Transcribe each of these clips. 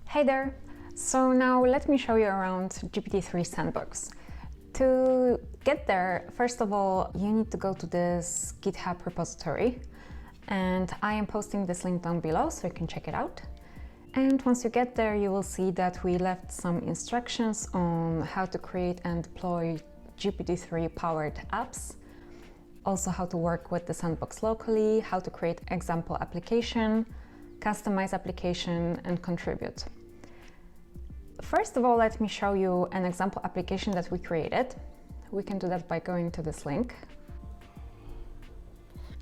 Hey there! So now let me show you around GPT-3 Sandbox. To get there, first of all, you need to go to this GitHub repository, and I am posting this link down below so you can check it out. And once you get there, you will see that we left some instructions on how to create and deploy GPT-3 powered apps, also how to work with the Sandbox locally, how to create example application, customize application, and contribute. First of all, let me show you an example application that we created. We can do that by going to this link.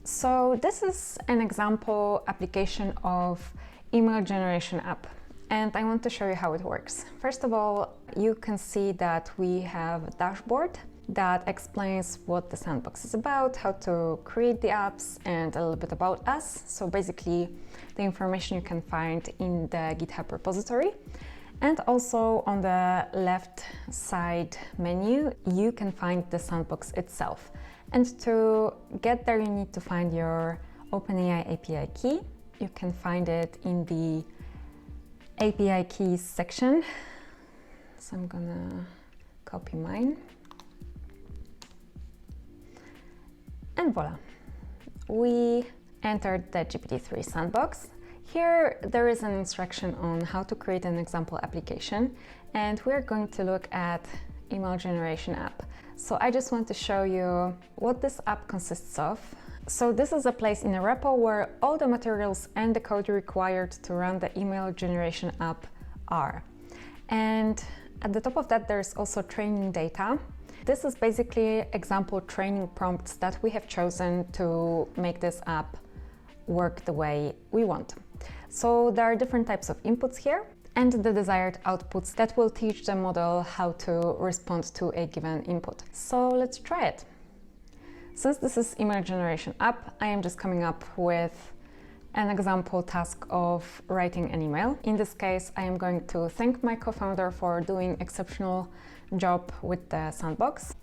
So this is an example application of email generation app, and I want to show you how it works. First of all, you can see that we have a dashboard that explains what the Sandbox is about, how to create the apps, and a little bit about us. So basically the information you can find in the GitHub repository. And also on the left side menu, you can find the Sandbox itself. And to get there, you need to find your OpenAI API key. You can find it in the API keys section. So I'm gonna copy mine. And voila, we entered the GPT-3 Sandbox. Here there is an instruction on how to create an example application, and we're going to look at email generation app. So I just want to show you what this app consists of. So this is a place in a repo where all the materials and the code required to run the email generation app are. And at the top of that, there's also training data. This is basically example training prompts that we have chosen to make this app work the way we want. So there are different types of inputs here and the desired outputs that will teach the model how to respond to a given input. So let's try it. Since this is email generation app, I am just coming up with an example task of writing an email. In this case, I am going to thank my co-founder for doing exceptional job with the Sandbox.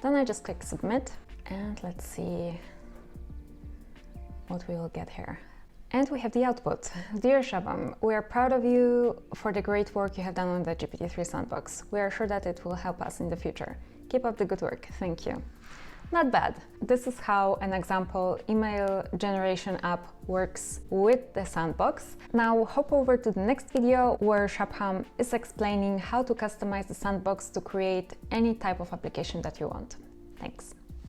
Then I just click submit, and let's see what we will get here. And we have the output. Dear Shabam, we are proud of you for the great work you have done on the GPT-3 Sandbox. We are sure that it will help us in the future. Keep up the good work. Thank you. Not bad. This is how an example email generation app works with the Sandbox. Now hop over to the next video where Shabham is explaining how to customize the Sandbox to create any type of application that you want. Thanks.